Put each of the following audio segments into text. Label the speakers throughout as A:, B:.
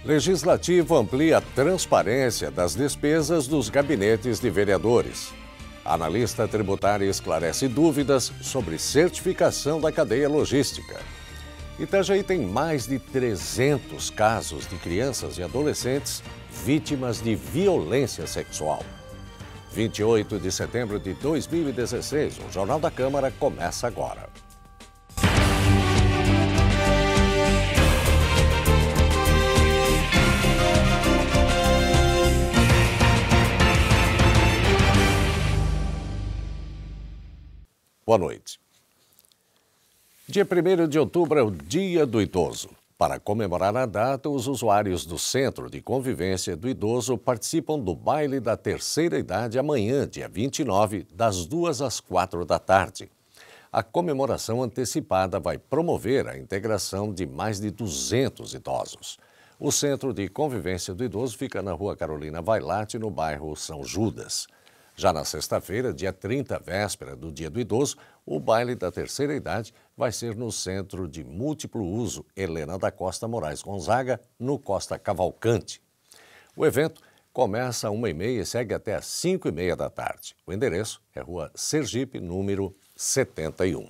A: Legislativo amplia a transparência das despesas dos gabinetes de vereadores. A analista tributária esclarece dúvidas sobre certificação da cadeia logística. Itajaí tem mais de 300 casos de crianças e adolescentes vítimas de violência sexual. 28 de setembro de 2016, o Jornal da Câmara começa agora. Boa noite. Dia 1º de outubro é o Dia do Idoso. Para comemorar a data, os usuários do Centro de Convivência do Idoso participam do Baile da Terceira Idade amanhã, dia 29, das 2 às 4 da tarde. A comemoração antecipada vai promover a integração de mais de 200 idosos. O Centro de Convivência do Idoso fica na Rua Carolina Vailate, no bairro São Judas. Já na sexta-feira, dia 30, véspera do Dia do Idoso, o Baile da Terceira Idade vai ser no Centro de Múltiplo Uso Helena da Costa Moraes Gonzaga, no Costa Cavalcante. O evento começa às 1h30 e segue até às 5h30 da tarde. O endereço é Rua Sergipe, número 71.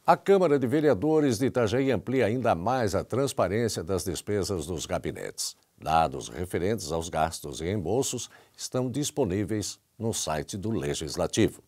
A: A Câmara de Vereadores de Itajaí amplia ainda mais a transparência das despesas dos gabinetes. Dados referentes aos gastos e reembolsos estão disponíveis no site do Legislativo.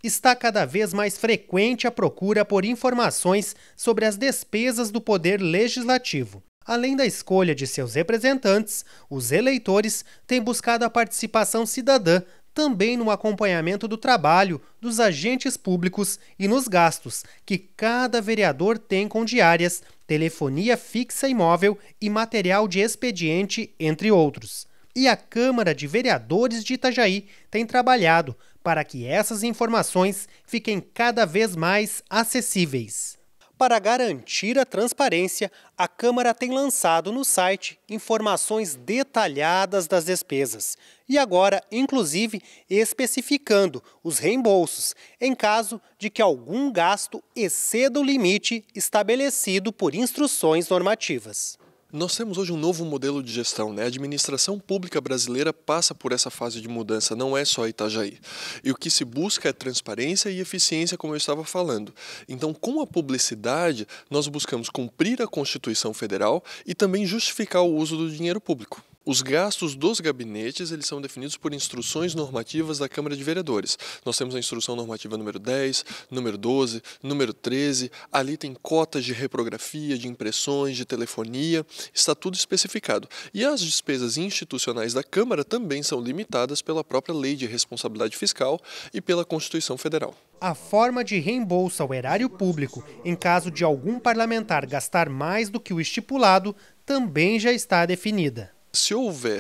B: Está cada vez mais frequente a procura por informações sobre as despesas do Poder Legislativo. Além da escolha de seus representantes, os eleitores têm buscado a participação cidadã também no acompanhamento do trabalho dos agentes públicos e nos gastos que cada vereador tem com diárias, telefonia fixa e móvel e material de expediente, entre outros. E a Câmara de Vereadores de Itajaí tem trabalhado para que essas informações fiquem cada vez mais acessíveis. Para garantir a transparência, a Câmara tem lançado no site informações detalhadas das despesas e agora, inclusive, especificando os reembolsos em caso de que algum gasto exceda o limite estabelecido por instruções normativas.
C: Nós temos hoje um novo modelo de gestão, né? A administração pública brasileira passa por essa fase de mudança, não é só Itajaí. E o que se busca é transparência e eficiência, como eu estava falando. Então, com a publicidade, nós buscamos cumprir a Constituição Federal e também justificar o uso do dinheiro público. Os gastos dos gabinetes, eles são definidos por instruções normativas da Câmara de Vereadores. Nós temos a instrução normativa número 10, número 12, número 13, ali tem cotas de reprografia, de impressões, de telefonia, está tudo especificado. E as despesas institucionais da Câmara também são limitadas pela própria Lei de Responsabilidade Fiscal e pela Constituição Federal.
B: A forma de reembolso ao erário público, em caso de algum parlamentar gastar mais do que o estipulado, também já está definida.
C: Se houver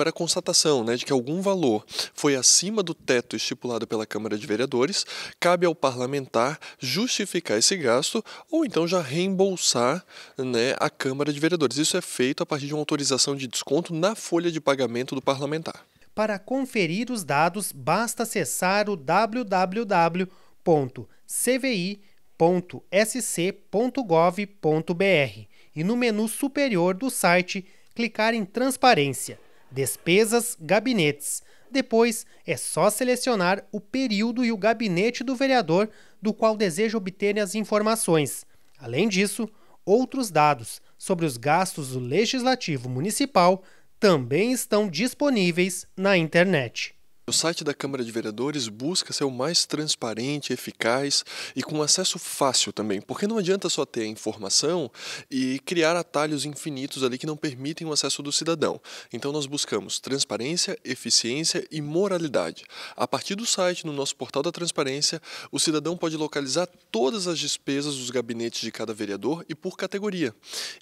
C: a constatação, né, de que algum valor foi acima do teto estipulado pela Câmara de Vereadores, cabe ao parlamentar justificar esse gasto ou então já reembolsar, né, a Câmara de Vereadores. Isso é feito a partir de uma autorização de desconto na folha de pagamento do parlamentar.
B: Para conferir os dados, basta acessar o www.cvi.sc.gov.br e no menu superior do site clicar em Transparência, Despesas, Gabinetes. Depois, é só selecionar o período e o gabinete do vereador do qual deseja obter as informações. Além disso, outros dados sobre os gastos do Legislativo Municipal também estão disponíveis na internet.
C: O site da Câmara de Vereadores busca ser o mais transparente, eficaz e com acesso fácil também, porque não adianta só ter a informação e criar atalhos infinitos ali que não permitem o acesso do cidadão. Então nós buscamos transparência, eficiência e moralidade. A partir do site, no nosso portal da transparência, o cidadão pode localizar todas as despesas dos gabinetes de cada vereador e por categoria.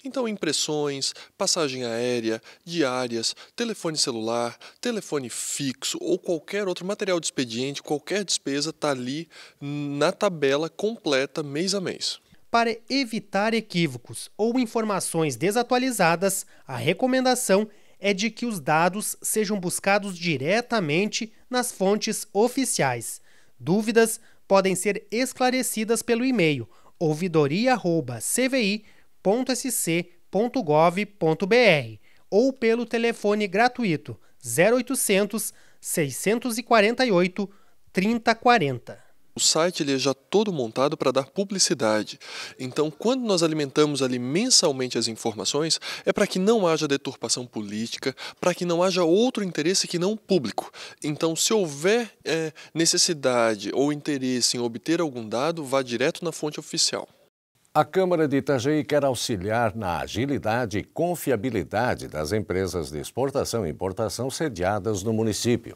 C: Então impressões, passagem aérea, diárias, telefone celular, telefone fixo ou qualquer outro material de expediente, qualquer despesa está ali na tabela completa mês a mês.
B: Para evitar equívocos ou informações desatualizadas, a recomendação é de que os dados sejam buscados diretamente nas fontes oficiais. Dúvidas podem ser esclarecidas pelo e-mail ouvidoria@cvi.sc.gov.br ou pelo telefone gratuito 0800 648 3040.
C: O site ele é já todo montado para dar publicidade. Então, quando nós alimentamos ali mensalmente as informações, é para que não haja deturpação política, para que não haja outro interesse que não público. Então, se houver necessidade ou interesse em obter algum dado, vá direto na fonte oficial.
A: A Câmara de Itajaí quer auxiliar na agilidade e confiabilidade das empresas de exportação e importação sediadas no município.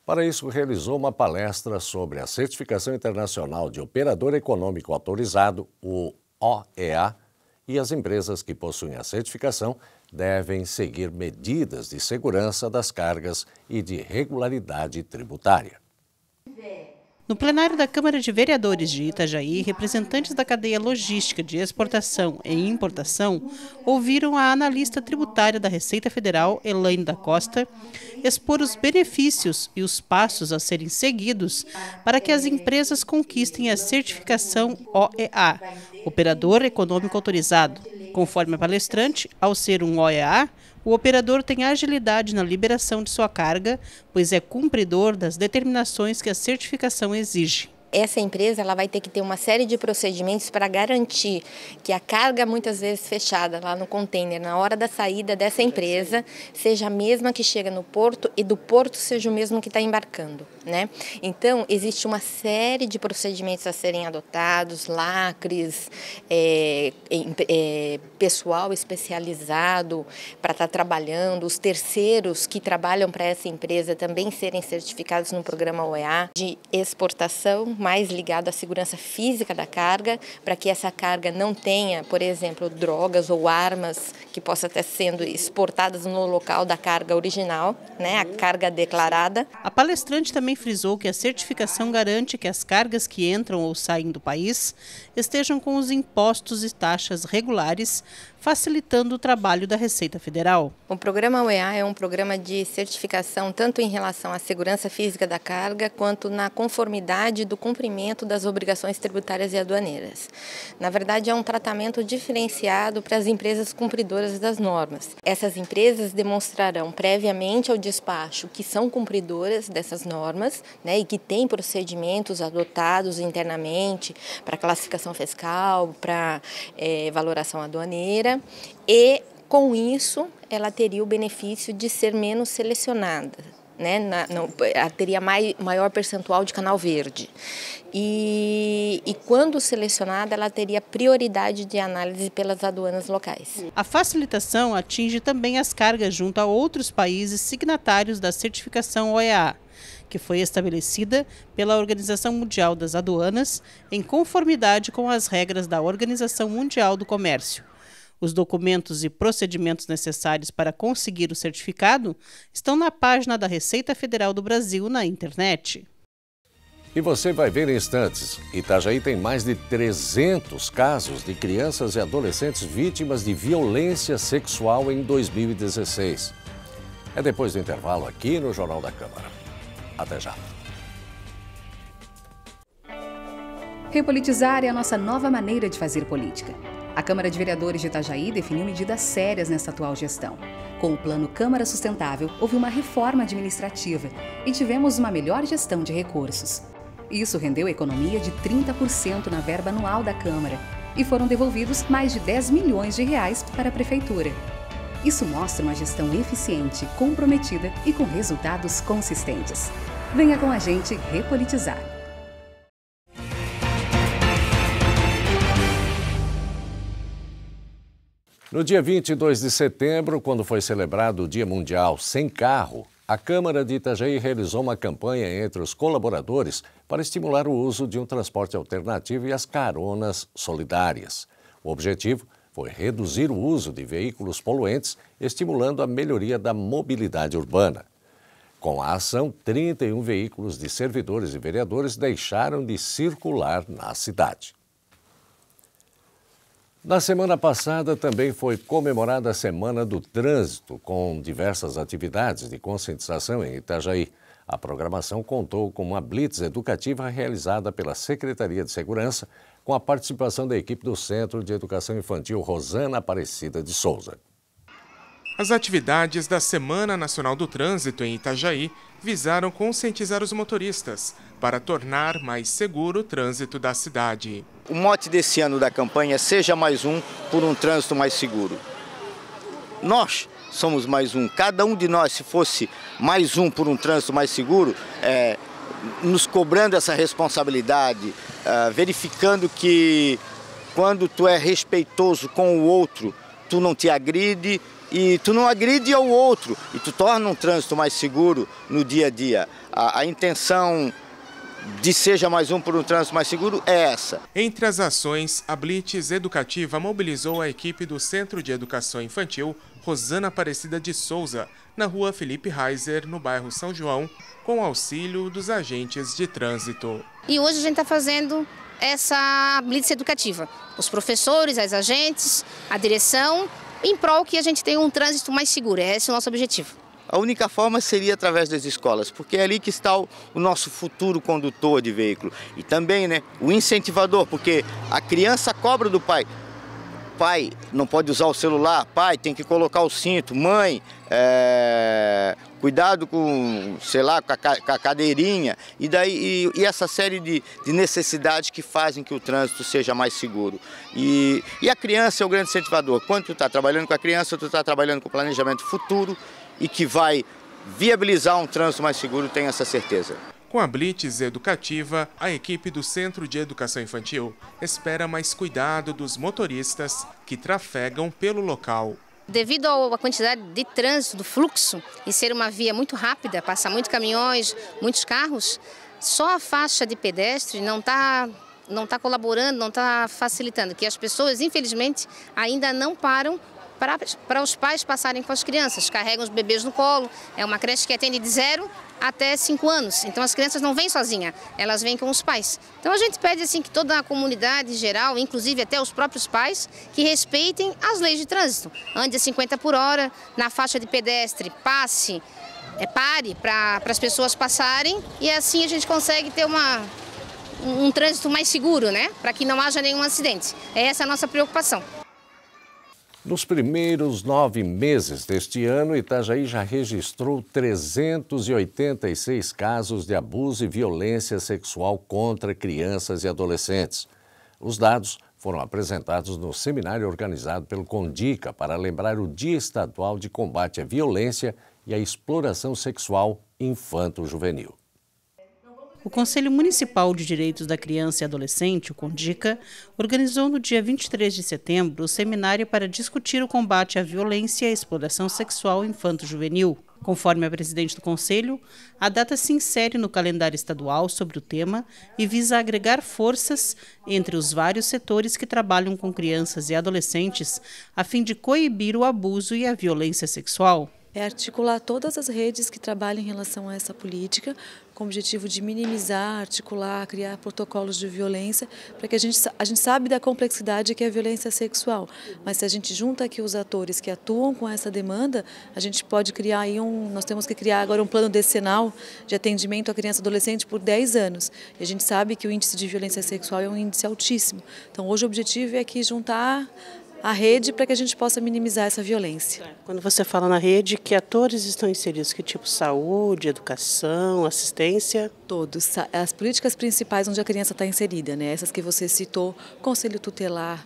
A: Para isso, realizou uma palestra sobre a Certificação Internacional de Operador Econômico Autorizado, o OEA, e as empresas que possuem a certificação devem seguir medidas de segurança das cargas e de regularidade tributária.
D: No plenário da Câmara de Vereadores de Itajaí, representantes da cadeia logística de exportação e importação ouviram a analista tributária da Receita Federal, Elaine da Costa, expor os benefícios e os passos a serem seguidos para que as empresas conquistem a certificação OEA, Operador Econômico Autorizado. Conforme a palestrante, ao ser um OEA, o operador tem agilidade na liberação de sua carga, pois é cumpridor das determinações que a certificação exige.
E: Essa empresa ela vai ter que ter uma série de procedimentos para garantir que a carga, muitas vezes fechada lá no container, na hora da saída dessa empresa, seja a mesma que chega no porto e do porto seja o mesmo que está embarcando, né? Então, existe uma série de procedimentos a serem adotados, lacres, pessoal especializado para estar trabalhando, os terceiros que trabalham para essa empresa também serem certificados no programa OEA de exportação, mais ligado à segurança física da carga, para que essa carga não tenha, por exemplo, drogas ou armas que possam estar sendo exportadas no local da carga original, né, a carga declarada.
D: A palestrante também frisou que a certificação garante que as cargas que entram ou saem do país estejam com os impostos e taxas regulares, facilitando o trabalho da Receita Federal.
E: O programa OEA é um programa de certificação tanto em relação à segurança física da carga, quanto na conformidade do cumprimento das obrigações tributárias e aduaneiras. Na verdade, é um tratamento diferenciado para as empresas cumpridoras das normas. Essas empresas demonstrarão previamente ao despacho que são cumpridoras dessas normas, né, e que têm procedimentos adotados internamente para classificação fiscal, para valoração aduaneira, e com isso ela teria o benefício de ser menos selecionada, né? Ela teria maior percentual de canal verde. E quando selecionada, ela teria prioridade de análise pelas aduanas locais.
D: A facilitação atinge também as cargas junto a outros países signatários da certificação OEA, que foi estabelecida pela Organização Mundial das Aduanas em conformidade com as regras da Organização Mundial do Comércio. Os documentos e procedimentos necessários para conseguir o certificado estão na página da Receita Federal do Brasil na internet.
A: E você vai ver em instantes, Itajaí tem mais de 300 casos de crianças e adolescentes vítimas de violência sexual em 2016. É depois do intervalo aqui no Jornal da Câmara. Até já.
F: Repolitizar é a nossa nova maneira de fazer política. A Câmara de Vereadores de Itajaí definiu medidas sérias nesta atual gestão. Com o Plano Câmara Sustentável, houve uma reforma administrativa e tivemos uma melhor gestão de recursos. Isso rendeu economia de 30% na verba anual da Câmara e foram devolvidos mais de 10 milhões de reais para a Prefeitura. Isso mostra uma gestão eficiente, comprometida e com resultados consistentes. Venha com a gente repolitizar.
A: No dia 22 de setembro, quando foi celebrado o Dia Mundial Sem Carro, a Câmara de Itajaí realizou uma campanha entre os colaboradores para estimular o uso de um transporte alternativo e as caronas solidárias. O objetivo foi reduzir o uso de veículos poluentes, estimulando a melhoria da mobilidade urbana. Com a ação, 31 veículos de servidores e vereadores deixaram de circular na cidade. Na semana passada também foi comemorada a Semana do Trânsito, com diversas atividades de conscientização em Itajaí. A programação contou com uma blitz educativa realizada pela Secretaria de Segurança, com a participação da equipe do Centro de Educação Infantil Rosana Aparecida de Souza.
G: As atividades da Semana Nacional do Trânsito em Itajaí visaram conscientizar os motoristas para tornar mais seguro o trânsito da cidade.
H: O mote desse ano da campanha é Seja Mais Um por um Trânsito Mais Seguro. Nós somos mais um. Cada um de nós, se fosse mais um por um trânsito mais seguro, nos cobrando essa responsabilidade, verificando que quando tu é respeitoso com o outro, tu não te agride e tu não agride ao outro e tu torna um trânsito mais seguro no dia a dia. A intenção de Seja Mais Um por um Trânsito Mais Seguro é essa.
G: Entre as ações, a Blitz Educativa mobilizou a equipe do Centro de Educação Infantil Rosana Aparecida de Souza, na rua Felipe Reiser, no bairro São João, com auxílio dos agentes de trânsito.
I: E hoje a gente está fazendo essa Blitz Educativa. Os professores, as agentes, a direção, em prol que a gente tenha um trânsito mais seguro. Esse é o nosso objetivo.
H: A única forma seria através das escolas, porque é ali que está o nosso futuro condutor de veículo. E também, o incentivador, porque a criança cobra do pai. Pai não pode usar o celular, pai tem que colocar o cinto, mãe, cuidado com, com a cadeirinha. E essa série de necessidades que fazem que o trânsito seja mais seguro. E a criança é o grande incentivador. Quando tu está trabalhando com a criança, tu está trabalhando com o planejamento futuro, e que vai viabilizar um trânsito mais seguro, tenho essa certeza.
G: Com a Blitz Educativa, a equipe do Centro de Educação Infantil espera mais cuidado dos motoristas que trafegam pelo local.
I: Devido à quantidade de trânsito, do fluxo, e ser uma via muito rápida, passar muitos caminhões, muitos carros, só a faixa de pedestre não está colaborando, não está facilitando, que as pessoas, infelizmente, ainda não param para os pais passarem com as crianças, carregam os bebês no colo, é uma creche que atende de 0 até 5 anos, então as crianças não vêm sozinhas, elas vêm com os pais. Então a gente pede assim que toda a comunidade em geral, inclusive até os próprios pais, que respeitem as leis de trânsito. Ande a 50 por hora, na faixa de pedestre, passe, pare para as pessoas passarem e assim a gente consegue ter um trânsito mais seguro, para que não haja nenhum acidente. Essa é a nossa preocupação.
A: Nos primeiros 9 meses deste ano, Itajaí já registrou 386 casos de abuso e violência sexual contra crianças e adolescentes. Os dados foram apresentados no seminário organizado pelo CONDICA para lembrar o Dia Estadual de Combate à Violência e à Exploração Sexual Infanto-Juvenil.
D: O Conselho Municipal de Direitos da Criança e Adolescente, o CONDICA, organizou no dia 23 de setembro o seminário para discutir o combate à violência e à exploração sexual infanto-juvenil. Conforme a presidente do Conselho, a data se insere no calendário estadual sobre o tema e visa agregar forças entre os vários setores que trabalham com crianças e adolescentes a fim de coibir o abuso e a violência sexual.
J: É articular todas as redes que trabalham em relação a essa política, com o objetivo de minimizar, articular, criar protocolos de violência, para que a gente sabe da complexidade que é a violência sexual. Mas se a gente junta aqui os atores que atuam com essa demanda, a gente pode criar aí nós temos que criar agora um plano decenal de atendimento à criança e adolescente por 10 anos. E a gente sabe que o índice de violência sexual é um índice altíssimo. Então hoje o objetivo é aqui juntar a rede para que a gente possa minimizar essa violência.
K: Quando você fala na rede, que atores estão inseridos? Que tipo? Saúde, educação, assistência?
J: Todos. As políticas principais onde a criança está inserida, essas que você citou, Conselho Tutelar,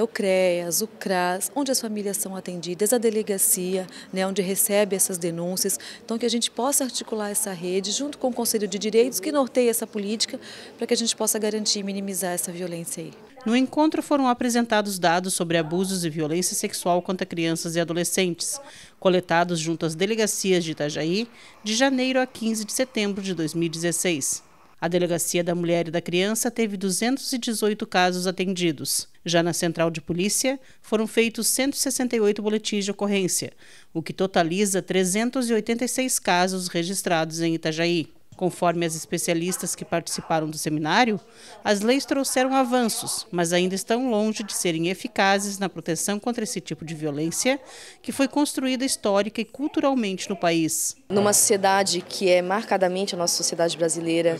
J: o CREAS, o CRAS, onde as famílias são atendidas, a delegacia, onde recebe essas denúncias. Então que a gente possa articular essa rede junto com o Conselho de Direitos que norteia essa política para que a gente possa garantir e minimizar essa violência aí.
D: No encontro foram apresentados dados sobre abusos e violência sexual contra crianças e adolescentes, coletados junto às delegacias de Itajaí, de janeiro a 15 de setembro de 2016. A Delegacia da Mulher e da Criança teve 218 casos atendidos. Já na Central de Polícia, foram feitos 168 boletins de ocorrência, o que totaliza 386 casos registrados em Itajaí. Conforme as especialistas que participaram do seminário, as leis trouxeram avanços, mas ainda estão longe de serem eficazes na proteção contra esse tipo de violência que foi construída histórica e culturalmente no país.
L: Numa sociedade que é marcadamente a nossa sociedade brasileira,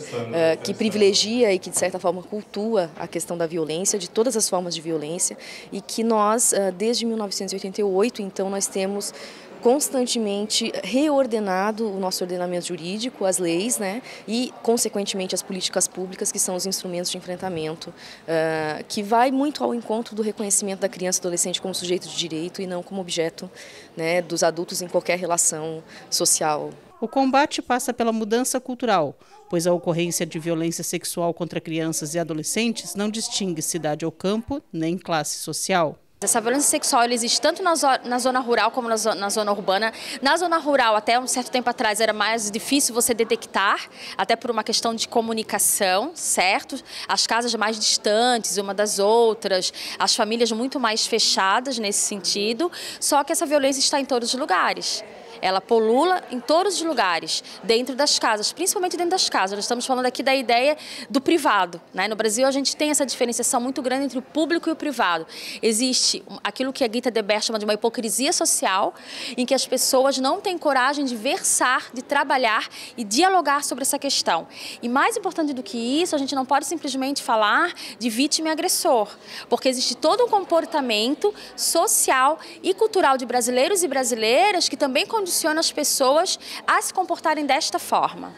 L: que privilegia e que de certa forma cultua a questão da violência, de todas as formas de violência, e que nós, desde 1988, então nós temos constantemente reordenado o nosso ordenamento jurídico, as leis, né, e, consequentemente, as políticas públicas, que são os instrumentos de enfrentamento, que vai muito ao encontro do reconhecimento da criança e adolescente como sujeito de direito e não como objeto, né, dos adultos em qualquer relação social.
D: O combate passa pela mudança cultural, pois a ocorrência de violência sexual contra crianças e adolescentes não distingue cidade ou campo, nem classe social.
M: Essa violência sexual existe tanto na zona rural como na zona urbana. Na zona rural, até um certo tempo atrás, era mais difícil você detectar, até por uma questão de comunicação, certo? As casas mais distantes uma das outras, as famílias muito mais fechadas nesse sentido, só que essa violência está em todos os lugares. Ela pulula em todos os lugares, dentro das casas, principalmente dentro das casas. Nós estamos falando aqui da ideia do privado, né? No Brasil, a gente tem essa diferenciação muito grande entre o público e o privado. Existe aquilo que a Greta Thunberg chama de uma hipocrisia social, em que as pessoas não têm coragem de versar, de trabalhar e dialogar sobre essa questão. E mais importante do que isso, a gente não pode simplesmente falar de vítima e agressor, porque existe todo um comportamento social e cultural de brasileiros e brasileiras que também condiciona as pessoas a se comportarem desta forma.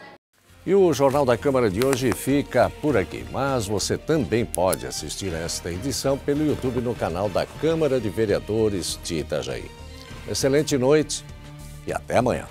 A: E o Jornal da Câmara de hoje fica por aqui, mas você também pode assistir a esta edição pelo YouTube no canal da Câmara de Vereadores de Itajaí. Excelente noite e até amanhã.